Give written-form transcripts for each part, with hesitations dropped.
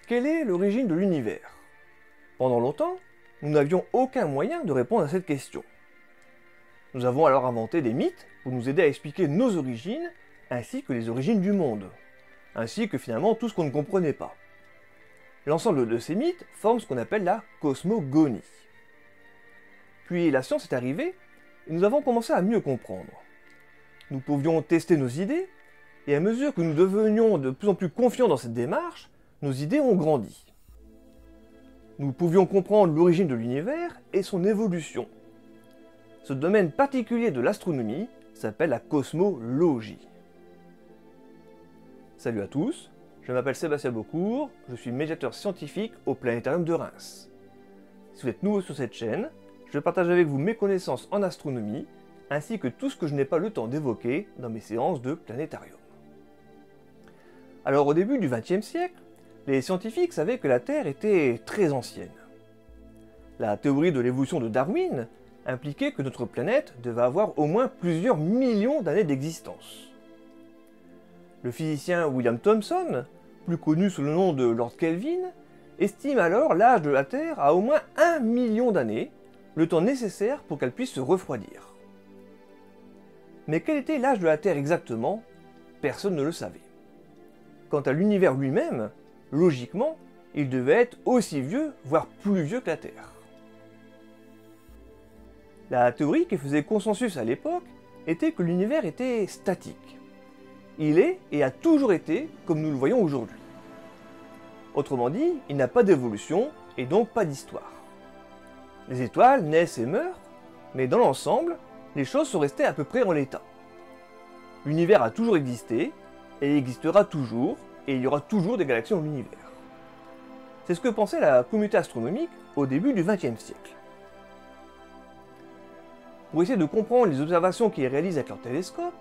Quelle est l'origine de l'univers? Pendant longtemps, nous n'avions aucun moyen de répondre à cette question. Nous avons alors inventé des mythes pour nous aider à expliquer nos origines, ainsi que les origines du monde, ainsi que finalement tout ce qu'on ne comprenait pas. L'ensemble de ces mythes forme ce qu'on appelle la cosmogonie. Puis la science est arrivée, et nous avons commencé à mieux comprendre. Nous pouvions tester nos idées, et à mesure que nous devenions de plus en plus confiants dans cette démarche, nos idées ont grandi. Nous pouvions comprendre l'origine de l'univers et son évolution. Ce domaine particulier de l'astronomie s'appelle la cosmologie. Salut à tous, je m'appelle Sébastien Beaucourt, je suis médiateur scientifique au Planétarium de Reims. Si vous êtes nouveau sur cette chaîne, je partage avec vous mes connaissances en astronomie, ainsi que tout ce que je n'ai pas le temps d'évoquer dans mes séances de planétarium. Alors au début du XXe siècle, les scientifiques savaient que la Terre était très ancienne. La théorie de l'évolution de Darwin impliquait que notre planète devait avoir au moins plusieurs millions d'années d'existence. Le physicien William Thomson, plus connu sous le nom de Lord Kelvin, estime alors l'âge de la Terre à au moins 1 million d'années, le temps nécessaire pour qu'elle puisse se refroidir. Mais quel était l'âge de la Terre exactement? Personne ne le savait. Quant à l'univers lui-même, logiquement, il devait être aussi vieux, voire plus vieux que la Terre. La théorie qui faisait consensus à l'époque était que l'univers était statique. Il est et a toujours été comme nous le voyons aujourd'hui. Autrement dit, il n'a pas d'évolution et donc pas d'histoire. Les étoiles naissent et meurent, mais dans l'ensemble, les choses sont restées à peu près en l'état. L'univers a toujours existé, et existera toujours, et il y aura toujours des galaxies dans l'univers. C'est ce que pensait la communauté astronomique au début du XXe siècle. Pour essayer de comprendre les observations qu'ils réalisent avec leur télescope,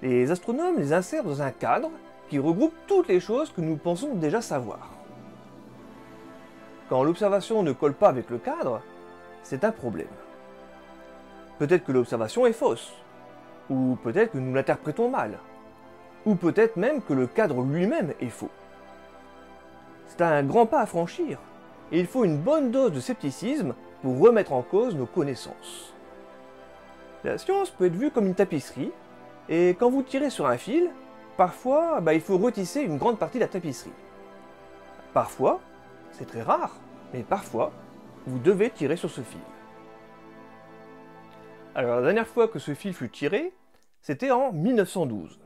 les astronomes les insèrent dans un cadre qui regroupe toutes les choses que nous pensons déjà savoir. Quand l'observation ne colle pas avec le cadre, c'est un problème. Peut-être que l'observation est fausse, ou peut-être que nous l'interprétons mal, ou peut-être même que le cadre lui-même est faux. C'est un grand pas à franchir, et il faut une bonne dose de scepticisme pour remettre en cause nos connaissances. La science peut être vue comme une tapisserie, et quand vous tirez sur un fil, parfois il faut retisser une grande partie de la tapisserie. Parfois, c'est très rare, mais parfois, vous devez tirer sur ce fil. Alors la dernière fois que ce fil fut tiré, c'était en 1912.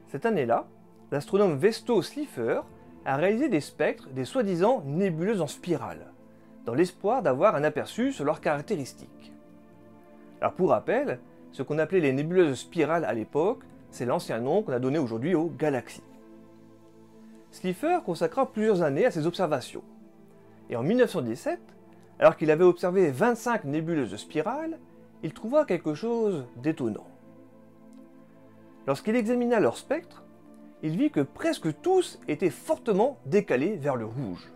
Cette année-là, l'astronome Vesto Slipher a réalisé des spectres des soi-disant nébuleuses en spirale, dans l'espoir d'avoir un aperçu sur leurs caractéristiques. Alors pour rappel, ce qu'on appelait les nébuleuses spirales à l'époque, c'est l'ancien nom qu'on a donné aujourd'hui aux galaxies. Slipher consacra plusieurs années à ces observations. Et en 1917, alors qu'il avait observé 25 nébuleuses spirales, il trouva quelque chose d'étonnant. Lorsqu'il examina leur spectre, il vit que presque tous étaient fortement décalés vers le rouge.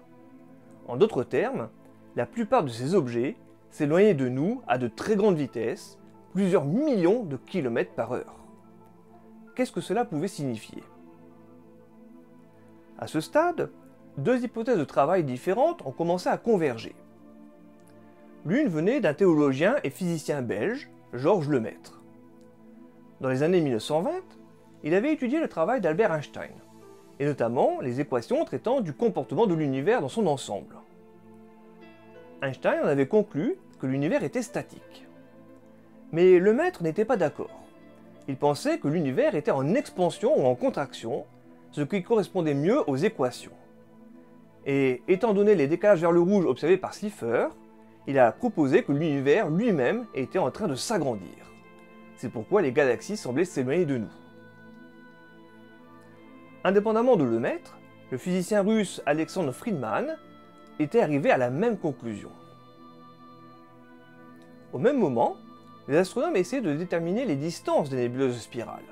En d'autres termes, la plupart de ces objets s'éloignaient de nous à de très grandes vitesses, plusieurs millions de kilomètres par heure. Qu'est-ce que cela pouvait signifier? À ce stade, deux hypothèses de travail différentes ont commencé à converger. L'une venait d'un théologien et physicien belge, Georges Lemaître. Dans les années 1920, il avait étudié le travail d'Albert Einstein, et notamment les équations traitant du comportement de l'univers dans son ensemble. Einstein en avait conclu que l'univers était statique. Mais Lemaître n'était pas d'accord. Il pensait que l'univers était en expansion ou en contraction, ce qui correspondait mieux aux équations. Et étant donné les décalages vers le rouge observés par Slipher, il a proposé que l'univers lui-même était en train de s'agrandir. C'est pourquoi les galaxies semblaient s'éloigner de nous. Indépendamment de Lemaître, le physicien russe Alexandre Friedmann était arrivé à la même conclusion. Au même moment, les astronomes essayaient de déterminer les distances des nébuleuses spirales.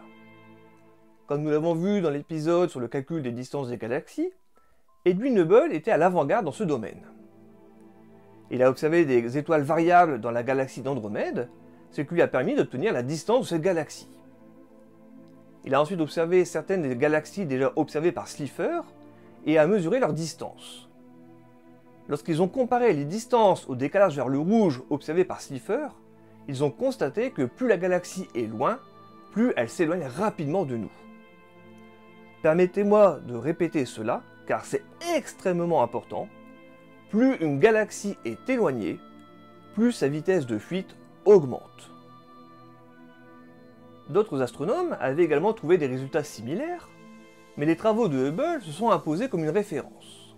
Comme nous l'avons vu dans l'épisode sur le calcul des distances des galaxies, Edwin Hubble était à l'avant-garde dans ce domaine. Il a observé des étoiles variables dans la galaxie d'Andromède, ce qui lui a permis d'obtenir la distance de cette galaxie. Il a ensuite observé certaines des galaxies déjà observées par Slipher, et à mesurer leur distance. Lorsqu'ils ont comparé les distances au décalage vers le rouge observé par Slipher, ils ont constaté que plus la galaxie est loin, plus elle s'éloigne rapidement de nous. Permettez-moi de répéter cela, car c'est extrêmement important. Plus une galaxie est éloignée, plus sa vitesse de fuite augmente. D'autres astronomes avaient également trouvé des résultats similaires, mais les travaux de Hubble se sont imposés comme une référence.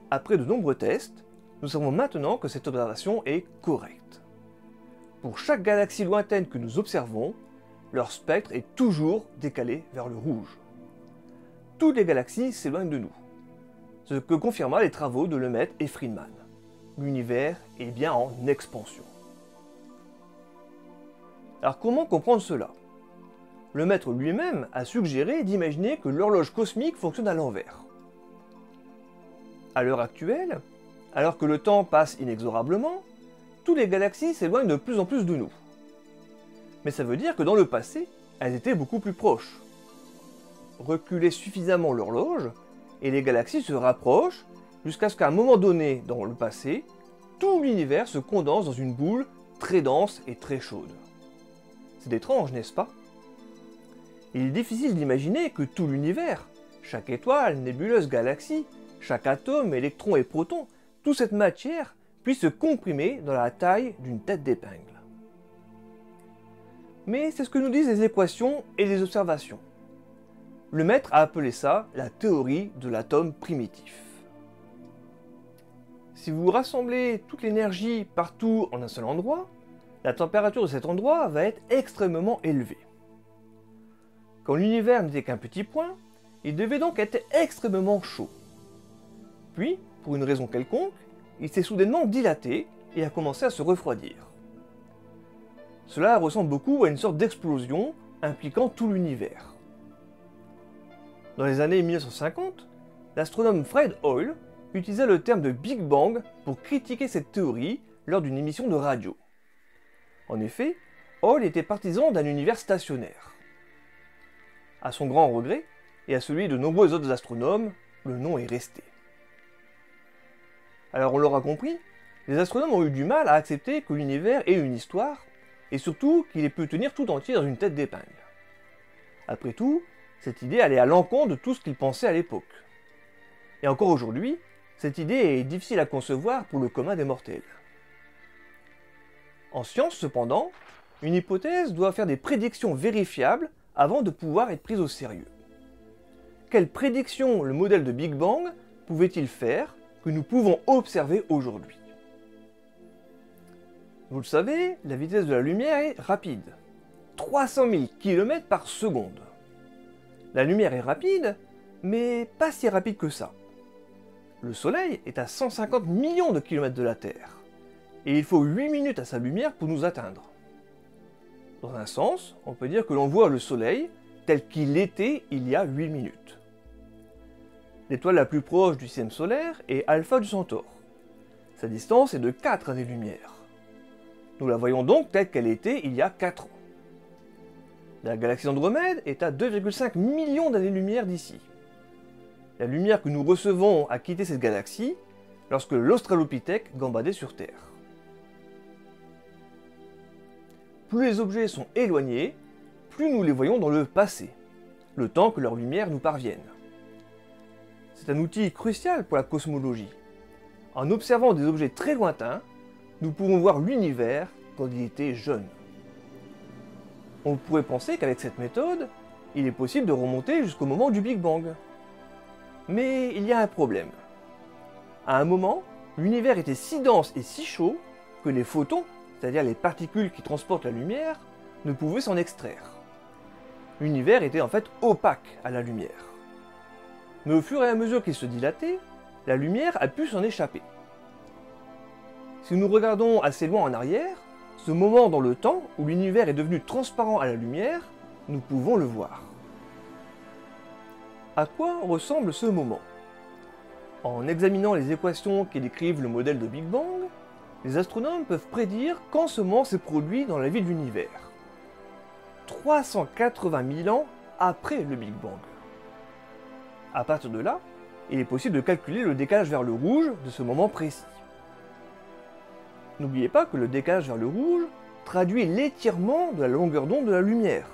Après de nombreux tests, nous savons maintenant que cette observation est correcte. Pour chaque galaxie lointaine que nous observons, leur spectre est toujours décalé vers le rouge. Toutes les galaxies s'éloignent de nous, ce que confirma les travaux de Lemaitre et Friedman. L'univers est bien en expansion. Alors comment comprendre cela? Lemaitre lui-même a suggéré d'imaginer que l'horloge cosmique fonctionne à l'envers. À l'heure actuelle, alors que le temps passe inexorablement, toutes les galaxies s'éloignent de plus en plus de nous. Mais ça veut dire que dans le passé, elles étaient beaucoup plus proches. Reculez suffisamment l'horloge, et les galaxies se rapprochent jusqu'à ce qu'à un moment donné dans le passé, tout l'univers se condense dans une boule très dense et très chaude. C'est étrange, n'est-ce pas? Il est difficile d'imaginer que tout l'univers, chaque étoile, nébuleuse, galaxie, chaque atome, électron et proton, toute cette matière puisse se comprimer dans la taille d'une tête d'épingle. Mais c'est ce que nous disent les équations et les observations. Lemaitre a appelé ça la théorie de l'atome primitif. Si vous rassemblez toute l'énergie partout en un seul endroit, la température de cet endroit va être extrêmement élevée. Quand l'univers n'était qu'un petit point, il devait donc être extrêmement chaud. Puis, pour une raison quelconque, il s'est soudainement dilaté et a commencé à se refroidir. Cela ressemble beaucoup à une sorte d'explosion impliquant tout l'univers. Dans les années 1950, l'astronome Fred Hoyle utilisa le terme de Big Bang pour critiquer cette théorie lors d'une émission de radio. En effet, Hoyle était partisan d'un univers stationnaire. À son grand regret, et à celui de nombreux autres astronomes, le nom est resté. Alors on l'aura compris, les astronomes ont eu du mal à accepter que l'univers ait une histoire, et surtout qu'il ait pu tenir tout entier dans une tête d'épingle. Après tout, cette idée allait à l'encontre de tout ce qu'ils pensaient à l'époque. Et encore aujourd'hui, cette idée est difficile à concevoir pour le commun des mortels. En science cependant, une hypothèse doit faire des prédictions vérifiables avant de pouvoir être prise au sérieux. Quelles prédictions le modèle de Big Bang pouvait-il faire que nous pouvons observer aujourd'hui? Vous le savez, la vitesse de la lumière est rapide. 300 000 km par seconde. La lumière est rapide, mais pas si rapide que ça. Le Soleil est à 150 millions de kilomètres de la Terre, et il faut 8 minutes à sa lumière pour nous atteindre. Dans un sens, on peut dire que l'on voit le Soleil tel qu'il était il y a 8 minutes. L'étoile la plus proche du système solaire est Alpha du Centaure. Sa distance est de 4 années-lumière. Nous la voyons donc telle qu'elle était il y a 4 ans. La galaxie Andromède est à 2,5 millions d'années-lumière d'ici. La lumière que nous recevons a quitté cette galaxie lorsque l'Australopithèque gambadait sur Terre. Plus les objets sont éloignés, plus nous les voyons dans le passé, le temps que leur lumière nous parvienne. C'est un outil crucial pour la cosmologie. En observant des objets très lointains, nous pouvons voir l'univers quand il était jeune. On pourrait penser qu'avec cette méthode, il est possible de remonter jusqu'au moment du Big Bang. Mais il y a un problème. À un moment, l'univers était si dense et si chaud que les photons, c'est-à-dire les particules qui transportent la lumière, ne pouvaient s'en extraire. L'univers était en fait opaque à la lumière. Mais au fur et à mesure qu'il se dilatait, la lumière a pu s'en échapper. Si nous regardons assez loin en arrière, ce moment dans le temps où l'univers est devenu transparent à la lumière, nous pouvons le voir. À quoi ressemble ce moment? En examinant les équations qui décrivent le modèle de Big Bang, les astronomes peuvent prédire quand ce moment s'est produit dans la vie de l'univers. 380 000 ans après le Big Bang. À partir de là, il est possible de calculer le décalage vers le rouge de ce moment précis. N'oubliez pas que le décalage vers le rouge traduit l'étirement de la longueur d'onde de la lumière.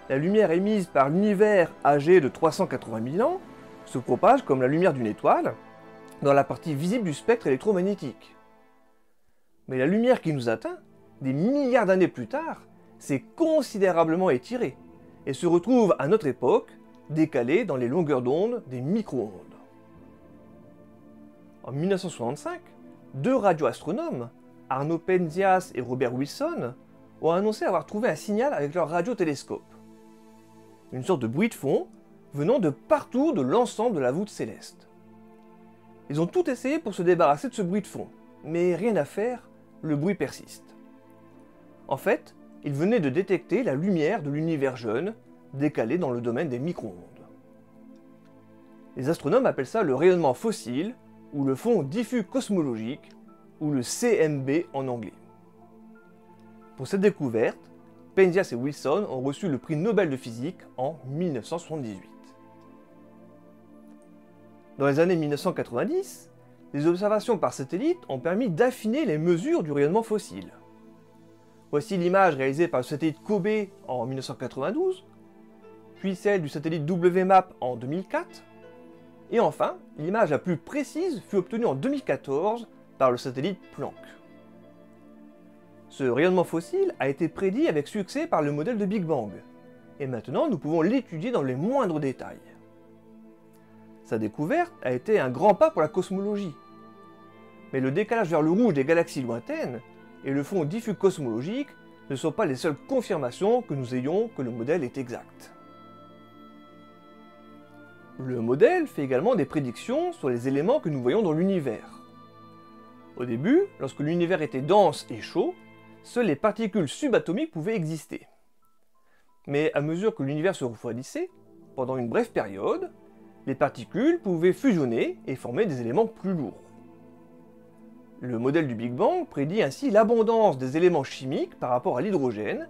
La lumière émise par l'univers âgé de 380 000 ans se propage comme la lumière d'une étoile dans la partie visible du spectre électromagnétique. Mais la lumière qui nous atteint, des milliards d'années plus tard, s'est considérablement étirée et se retrouve à notre époque décalée dans les longueurs d'onde des micro-ondes. En 1965, deux radioastronomes, Arno Penzias et Robert Wilson, ont annoncé avoir trouvé un signal avec leur radiotélescope. Une sorte de bruit de fond venant de partout de l'ensemble de la voûte céleste. Ils ont tout essayé pour se débarrasser de ce bruit de fond, mais rien à faire, le bruit persiste. En fait, ils venaient de détecter la lumière de l'univers jeune, décalée dans le domaine des micro-ondes. Les astronomes appellent ça le rayonnement fossile, ou le fond diffus cosmologique, ou le CMB en anglais. Pour cette découverte, Penzias et Wilson ont reçu le prix Nobel de physique en 1978. Dans les années 1990, les observations par satellite ont permis d'affiner les mesures du rayonnement fossile. Voici l'image réalisée par le satellite Kobe en 1992, puis celle du satellite WMAP en 2004, et enfin, l'image la plus précise fut obtenue en 2014 par le satellite Planck. Ce rayonnement fossile a été prédit avec succès par le modèle de Big Bang, et maintenant nous pouvons l'étudier dans les moindres détails. Sa découverte a été un grand pas pour la cosmologie. Mais le décalage vers le rouge des galaxies lointaines et le fond diffus cosmologique ne sont pas les seules confirmations que nous ayons que le modèle est exact. Le modèle fait également des prédictions sur les éléments que nous voyons dans l'univers. Au début, lorsque l'univers était dense et chaud, seules les particules subatomiques pouvaient exister. Mais à mesure que l'univers se refroidissait, pendant une brève période, les particules pouvaient fusionner et former des éléments plus lourds. Le modèle du Big Bang prédit ainsi l'abondance des éléments chimiques par rapport à l'hydrogène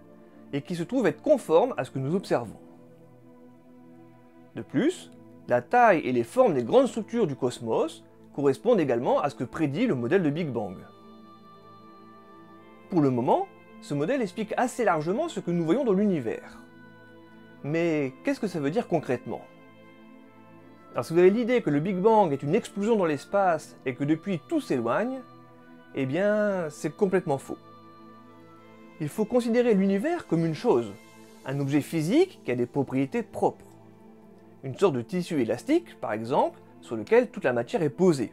et qui se trouvent être conformes à ce que nous observons. De plus, la taille et les formes des grandes structures du cosmos correspondent également à ce que prédit le modèle de Big Bang. Pour le moment, ce modèle explique assez largement ce que nous voyons dans l'univers. Mais qu'est-ce que ça veut dire concrètement ? Alors si vous avez l'idée que le Big Bang est une explosion dans l'espace et que depuis tout s'éloigne, eh bien c'est complètement faux. Il faut considérer l'univers comme une chose, un objet physique qui a des propriétés propres. Une sorte de tissu élastique, par exemple, sur lequel toute la matière est posée.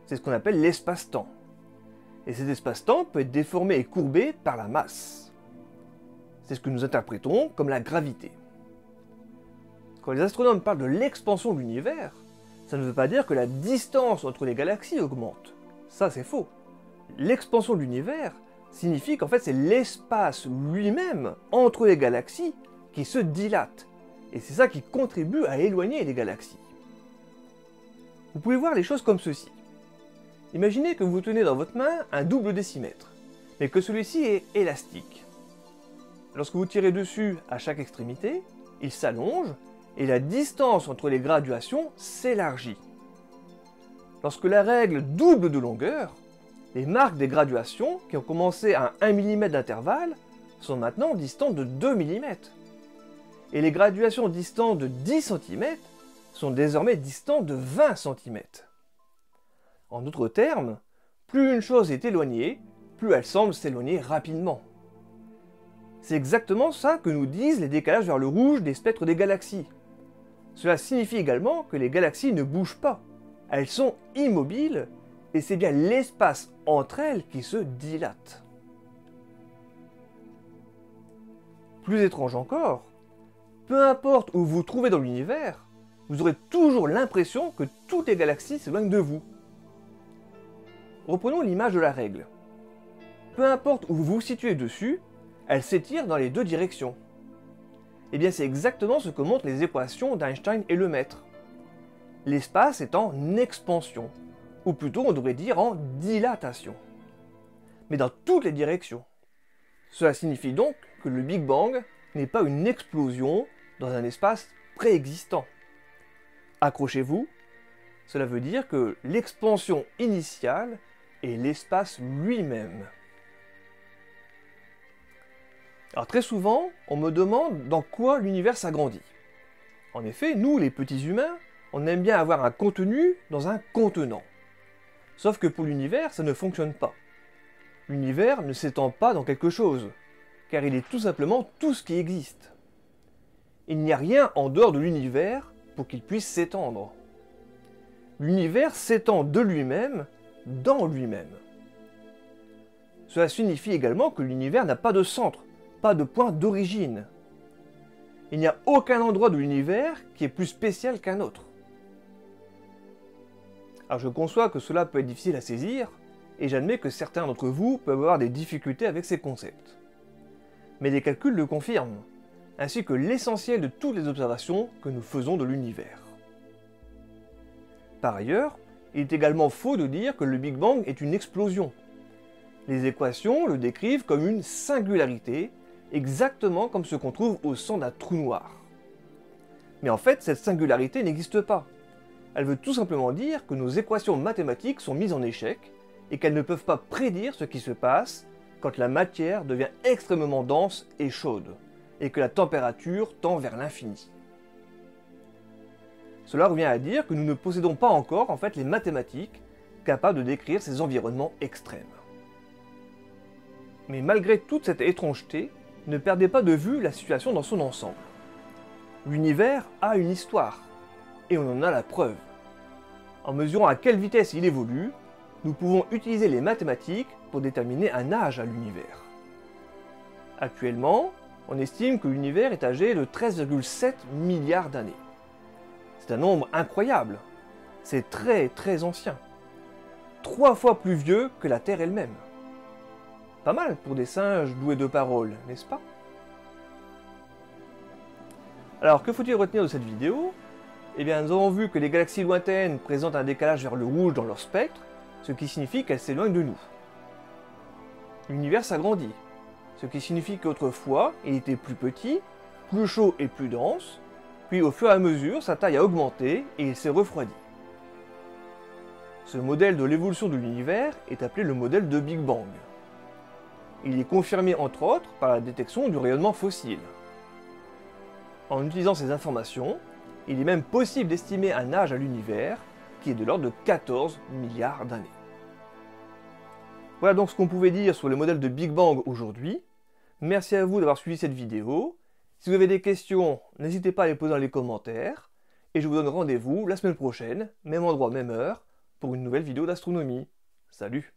C'est ce qu'on appelle l'espace-temps. Et cet espace-temps peut être déformé et courbé par la masse. C'est ce que nous interprétons comme la gravité. Quand les astronomes parlent de l'expansion de l'univers, ça ne veut pas dire que la distance entre les galaxies augmente. Ça, c'est faux. L'expansion de l'univers signifie qu'en fait, c'est l'espace lui-même entre les galaxies qui se dilate. Et c'est ça qui contribue à éloigner les galaxies. Vous pouvez voir les choses comme ceci. Imaginez que vous tenez dans votre main un double décimètre, mais que celui-ci est élastique. Lorsque vous tirez dessus à chaque extrémité, il s'allonge et la distance entre les graduations s'élargit. Lorsque la règle double de longueur, les marques des graduations, qui ont commencé à 1 mm d'intervalle, sont maintenant distantes de 2 mm. Et les graduations distantes de 10 cm sont désormais distantes de 20 cm. En d'autres termes, plus une chose est éloignée, plus elle semble s'éloigner rapidement. C'est exactement ça que nous disent les décalages vers le rouge des spectres des galaxies. Cela signifie également que les galaxies ne bougent pas, elles sont immobiles, et c'est bien l'espace entre elles qui se dilate. Plus étrange encore, peu importe où vous vous trouvez dans l'univers, vous aurez toujours l'impression que toutes les galaxies s'éloignent de vous. Reprenons l'image de la règle. Peu importe où vous vous situez dessus, elle s'étire dans les deux directions. Eh bien c'est exactement ce que montrent les équations d'Einstein et Lemaître. L'espace est en expansion, ou plutôt on devrait dire en dilatation. Mais dans toutes les directions. Cela signifie donc que le Big Bang n'est pas une explosion dans un espace préexistant. Accrochez-vous, il s'agit bien d'un Cela veut dire que l'expansion initiale est l'espace lui-même. Alors très souvent, on me demande dans quoi l'univers s'agrandit. En effet, nous, les petits humains, on aime bien avoir un contenu dans un contenant. Sauf que pour l'univers, ça ne fonctionne pas. L'univers ne s'étend pas dans quelque chose, car il est tout simplement tout ce qui existe. Il n'y a rien en dehors de l'univers pour qu'il puisse s'étendre. L'univers s'étend de lui-même dans lui-même. Cela signifie également que l'univers n'a pas de centre, pas de point d'origine. Il n'y a aucun endroit de l'univers qui est plus spécial qu'un autre. Alors je conçois que cela peut être difficile à saisir, et j'admets que certains d'entre vous peuvent avoir des difficultés avec ces concepts. Mais les calculs le confirment, ainsi que l'essentiel de toutes les observations que nous faisons de l'univers. Par ailleurs, il est également faux de dire que le Big Bang est une explosion. Les équations le décrivent comme une singularité, exactement comme ce qu'on trouve au centre d'un trou noir. Mais en fait, cette singularité n'existe pas. Elle veut tout simplement dire que nos équations mathématiques sont mises en échec et qu'elles ne peuvent pas prédire ce qui se passe quand la matière devient extrêmement dense et chaude, et que la température tend vers l'infini. Cela revient à dire que nous ne possédons pas encore en fait les mathématiques capables de décrire ces environnements extrêmes. Mais malgré toute cette étrangeté, ne perdez pas de vue la situation dans son ensemble. L'univers a une histoire, et on en a la preuve. En mesurant à quelle vitesse il évolue, nous pouvons utiliser les mathématiques pour déterminer un âge à l'univers. Actuellement, on estime que l'univers est âgé de 13,7 milliards d'années. C'est un nombre incroyable. C'est très ancien. 3 fois plus vieux que la Terre elle-même. Pas mal pour des singes doués de parole, n'est-ce pas? Alors, que faut-il retenir de cette vidéo? Eh bien, nous avons vu que les galaxies lointaines présentent un décalage vers le rouge dans leur spectre, ce qui signifie qu'elles s'éloignent de nous. L'univers s'agrandit, ce qui signifie qu'autrefois, il était plus petit, plus chaud et plus dense, puis au fur et à mesure, sa taille a augmenté et il s'est refroidi. Ce modèle de l'évolution de l'univers est appelé le modèle de Big Bang. Il est confirmé entre autres par la détection du rayonnement fossile. En utilisant ces informations, il est même possible d'estimer un âge à l'univers qui est de l'ordre de 14 milliards d'années. Voilà donc ce qu'on pouvait dire sur le modèle de Big Bang aujourd'hui. Merci à vous d'avoir suivi cette vidéo. Si vous avez des questions, n'hésitez pas à les poser dans les commentaires. Et je vous donne rendez-vous la semaine prochaine, même endroit, même heure, pour une nouvelle vidéo d'astronomie. Salut!